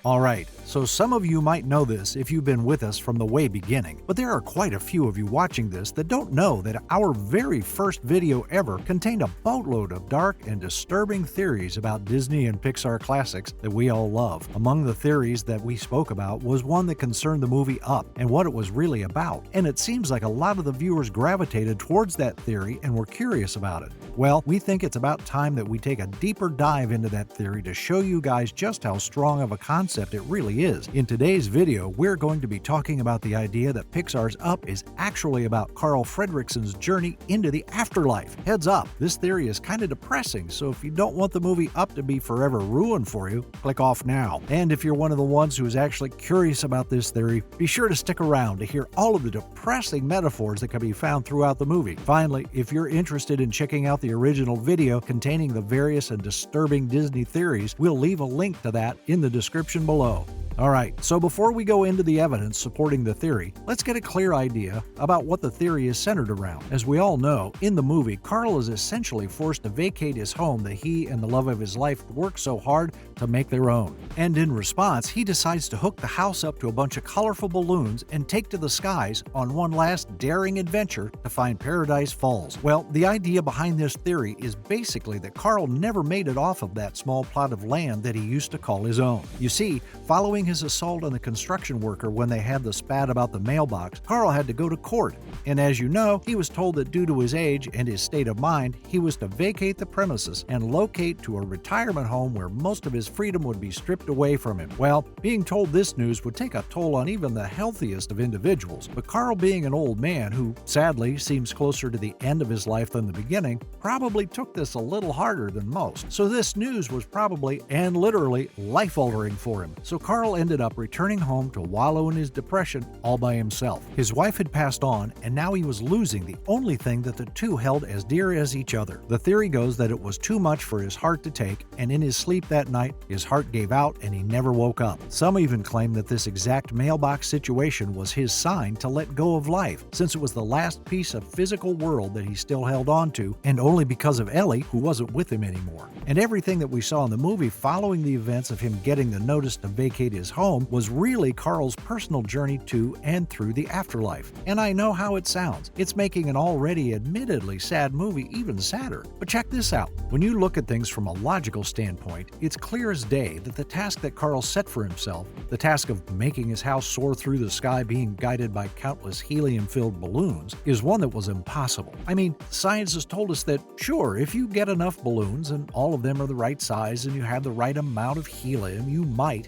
Alright, so some of you might know this if you've been with us from the way beginning, but there are quite a few of you watching this that don't know that our very first video ever contained a boatload of dark and disturbing theories about Disney and Pixar classics that we all love. Among the theories that we spoke about was one that concerned the movie Up and what it was really about, and it seems like a lot of the viewers gravitated towards that theory and were curious about it. Well, we think it's about time that we take a deeper dive into that theory to show you guys just how strong of a concept it really is. In today's video, we're going to be talking about the idea that Pixar's Up is actually about Carl Fredrickson's journey into the afterlife. Heads up, this theory is kind of depressing, so if you don't want the movie Up to be forever ruined for you, click off now. And if you're one of the ones who is actually curious about this theory, be sure to stick around to hear all of the depressing metaphors that can be found throughout the movie. Finally, if you're interested in checking out the original video containing the various and disturbing Disney theories, we'll leave a link to that in the description below. Alright, so before we go into the evidence supporting the theory, let's get a clear idea about what the theory is centered around. As we all know, in the movie, Carl is essentially forced to vacate his home that he and the love of his life worked so hard to make their own. And in response, he decides to hook the house up to a bunch of colorful balloons and take to the skies on one last daring adventure to find Paradise Falls. Well, the idea behind this theory is basically that Carl never made it off of that small plot of land that he used to call his own. You see, following his assault on the construction worker when they had the spat about the mailbox, Carl had to go to court. And as you know, he was told that due to his age and his state of mind, he was to vacate the premises and locate to a retirement home where most of his freedom would be stripped away from him. Well, being told this news would take a toll on even the healthiest of individuals, but Carl, being an old man who sadly seems closer to the end of his life than the beginning, probably took this a little harder than most. So this news was probably and literally life-altering for him. So Carl ended up returning home to wallow in his depression all by himself. His wife had passed on, and now he was losing the only thing that the two held as dear as each other. The theory goes that it was too much for his heart to take, and in his sleep that night, his heart gave out and he never woke up. Some even claim that this exact mailbox situation was his sign to let go of life, since it was the last piece of physical world that he still held on to, and only because of Ellie, who wasn't with him anymore. And everything that we saw in the movie following the events of him getting the notice to vacate his home was really Carl's personal journey to and through the afterlife. And I know how it sounds. It's making an already admittedly sad movie even sadder. But check this out. When you look at things from a logical standpoint, it's clear as day that the task that Carl set for himself, the task of making his house soar through the sky being guided by countless helium-filled balloons, is one that was impossible. I mean, science has told us that, sure, if you get enough balloons and all of them are the right size and you have the right amount of helium, you might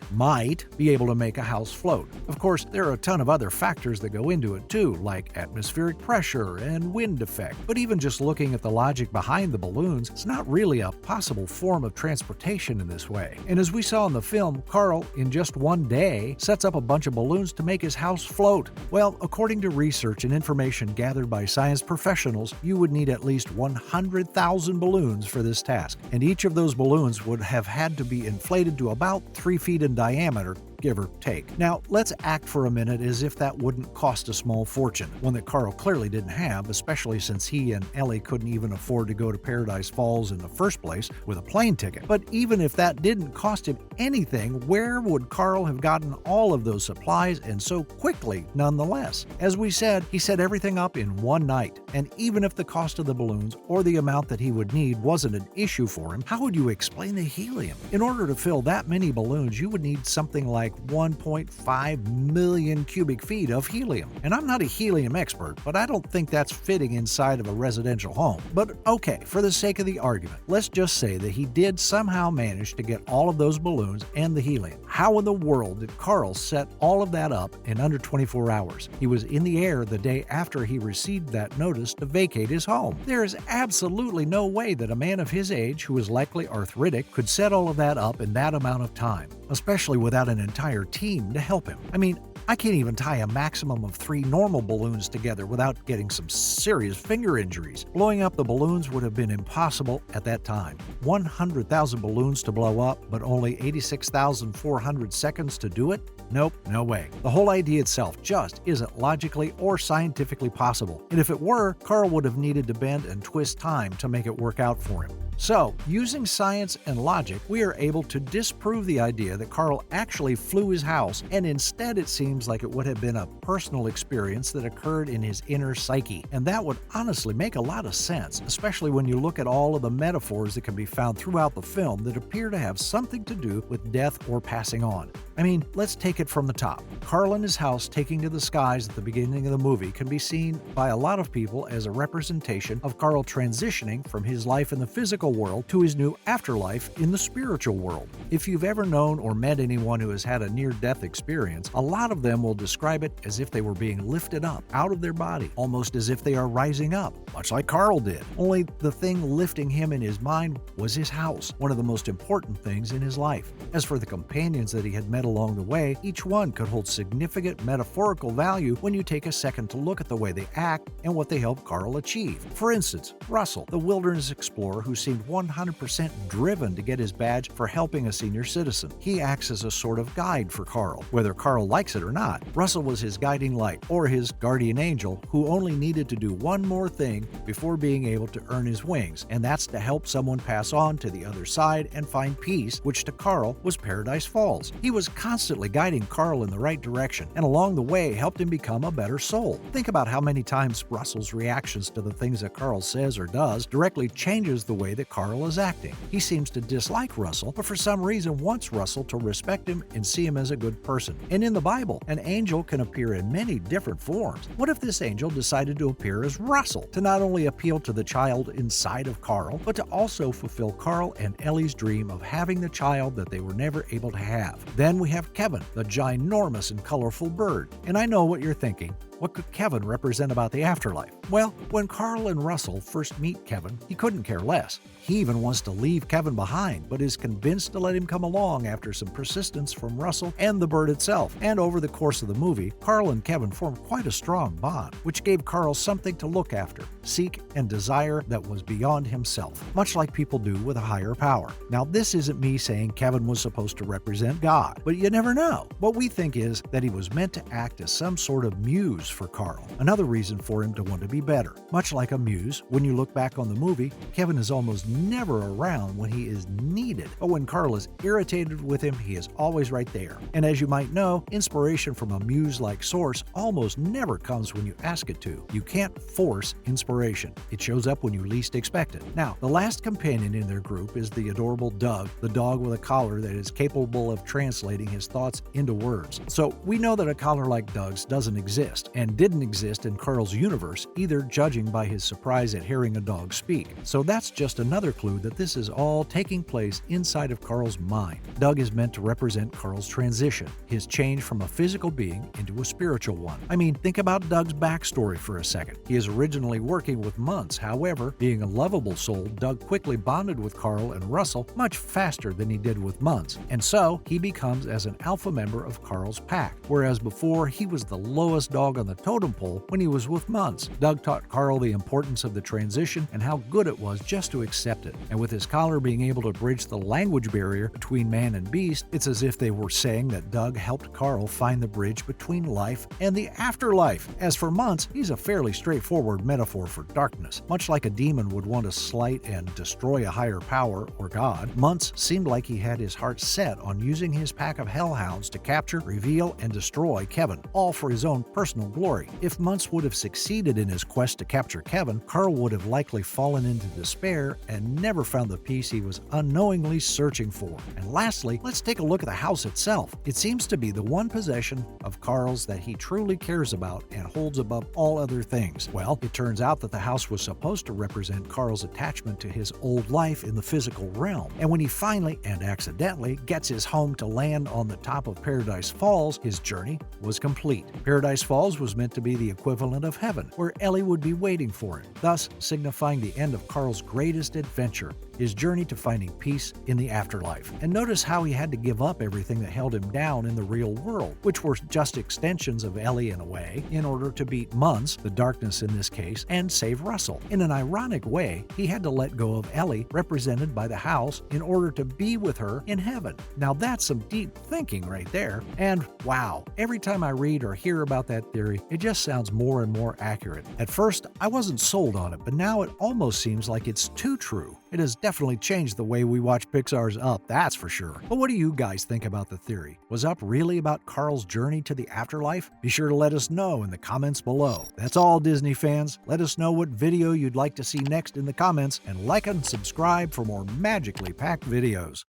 be able to make a house float. Of course, there are a ton of other factors that go into it too, like atmospheric pressure and wind effect. But even just looking at the logic behind the balloons, it's not really a possible form of transportation in this way. And as we saw in the film, Carl, in just one day, sets up a bunch of balloons to make his house float. Well, according to research and information gathered by science professionals, you would need at least 100,000 balloons for this task, and each of those balloons would have had to be inflated to about 3 feet in diameter, give or take. Now, let's act for a minute as if that wouldn't cost a small fortune, one that Carl clearly didn't have, especially since he and Ellie couldn't even afford to go to Paradise Falls in the first place with a plane ticket. But even if that didn't cost him anything, where would Carl have gotten all of those supplies and so quickly nonetheless? As we said, he set everything up in one night, and even if the cost of the balloons or the amount that he would need wasn't an issue for him, how would you explain the helium? In order to fill that many balloons, you would need something like 1.5 million cubic feet of helium. And I'm not a helium expert, but I don't think that's fitting inside of a residential home. But okay, for the sake of the argument, let's just say that he did somehow manage to get all of those balloons and the helium. How in the world did Carl set all of that up in under 24 hours? He was in the air the day after he received that notice to vacate his home. There is absolutely no way that a man of his age, who is likely arthritic, could set all of that up in that amount of time, especially without an entire team to help him. I mean, I can't even tie a maximum of 3 normal balloons together without getting some serious finger injuries. Blowing up the balloons would have been impossible at that time. 100,000 balloons to blow up, but only 86,400 seconds to do it? Nope, no way. The whole idea itself just isn't logically or scientifically possible. And if it were, Carl would have needed to bend and twist time to make it work out for him. So, using science and logic, we are able to disprove the idea that Carl actually flew his house, and instead it seems like it would have been a personal experience that occurred in his inner psyche. And that would honestly make a lot of sense, especially when you look at all of the metaphors that can be found throughout the film that appear to have something to do with death or passing on. I mean, let's take it from the top. Carl and his house taking to the skies at the beginning of the movie can be seen by a lot of people as a representation of Carl transitioning from his life in the physical world to his new afterlife in the spiritual world. If you've ever known or met anyone who has had a near-death experience, a lot of them will describe it as if they were being lifted up out of their body, almost as if they are rising up, much like Carl did. Only the thing lifting him in his mind was his house, one of the most important things in his life. As for the companions that he had met along the way, each one could hold significant metaphorical value when you take a second to look at the way they act and what they help Carl achieve. For instance, Russell, the wilderness explorer who seemed 100% driven to get his badge for helping a senior citizen. He acts as a sort of guide for Carl. Whether Carl likes it or not, Russell was his guiding light, or his guardian angel, who only needed to do one more thing before being able to earn his wings, and that's to help someone pass on to the other side and find peace, which to Carl was Paradise Falls. He was constantly guiding Carl in the right direction, and along the way helped him become a better soul. Think about how many times Russell's reactions to the things that Carl says or does directly changes the way that Carl is acting. He seems to dislike Russell, but for some reason wants Russell to respect him and see him as a good person. And in the Bible, an angel can appear in many different forms. What if this angel decided to appear as Russell, to not only appeal to the child inside of Carl, but to also fulfill Carl and Ellie's dream of having the child that they were never able to have? Then we have Kevin, the ginormous and colorful bird. And I know what you're thinking. What could Kevin represent about the afterlife? Well, when Carl and Russell first meet Kevin, he couldn't care less. He even wants to leave Kevin behind, but is convinced to let him come along after some persistence from Russell and the bird itself. And over the course of the movie, Carl and Kevin formed quite a strong bond, which gave Carl something to look after, seek, and desire that was beyond himself, much like people do with a higher power. Now, this isn't me saying Kevin was supposed to represent God, but you never know. What we think is that he was meant to act as some sort of muse for Carl, another reason for him to want to be better. Much like a muse, when you look back on the movie, Kevin is almost never around when he is needed, but when Carl is irritated with him, he is always right there. And as you might know, inspiration from a muse-like source almost never comes when you ask it to. You can't force inspiration. It shows up when you least expect it. Now, the last companion in their group is the adorable Doug, the dog with a collar that is capable of translating his thoughts into words. So we know that a collar like Doug's doesn't exist, and didn't exist in Carl's universe either, judging by his surprise at hearing a dog speak. So that's just another clue that this is all taking place inside of Carl's mind. Doug is meant to represent Carl's transition, his change from a physical being into a spiritual one. I mean, think about Doug's backstory for a second. He is originally working with Muntz. However, being a lovable soul, Doug quickly bonded with Carl and Russell much faster than he did with Muntz, and so he becomes as an alpha member of Carl's pack, whereas before he was the lowest dog on the totem pole when he was with Muntz. Doug taught Carl the importance of the transition and how good it was just to accept it. And with his collar being able to bridge the language barrier between man and beast, it's as if they were saying that Doug helped Carl find the bridge between life and the afterlife. As for Muntz, he's a fairly straightforward metaphor for darkness. Much like a demon would want to slight and destroy a higher power or God, Muntz seemed like he had his heart set on using his pack of hellhounds to capture, reveal, and destroy Kevin, all for his own personal glory. If Muntz would have succeeded in his quest to capture Kevin, Carl would have likely fallen into despair and never found the peace he was unknowingly searching for. And lastly, let's take a look at the house itself. It seems to be the one possession of Carl's that he truly cares about and holds above all other things. Well, it turns out that the house was supposed to represent Carl's attachment to his old life in the physical realm. And when he finally, and accidentally, gets his home to land on the top of Paradise Falls, his journey was complete. Paradise Falls was meant to be the equivalent of heaven, where Ellie would be waiting for him, thus signifying the end of Carl's greatest adventure, his journey to finding peace in the afterlife. And notice how he had to give up everything that held him down in the real world, which were just extensions of Ellie in a way, in order to beat Muntz, the darkness in this case, and save Russell. In an ironic way, he had to let go of Ellie, represented by the house, in order to be with her in heaven. Now that's some deep thinking right there. And wow, every time I read or hear about that theory, theory, it just sounds more and more accurate. At first, I wasn't sold on it, but now it almost seems like it's too true. It has definitely changed the way we watch Pixar's Up, that's for sure. But what do you guys think about the theory? Was Up really about Carl's journey to the afterlife? Be sure to let us know in the comments below. That's all, Disney fans. Let us know what video you'd like to see next in the comments, and like and subscribe for more magically packed videos.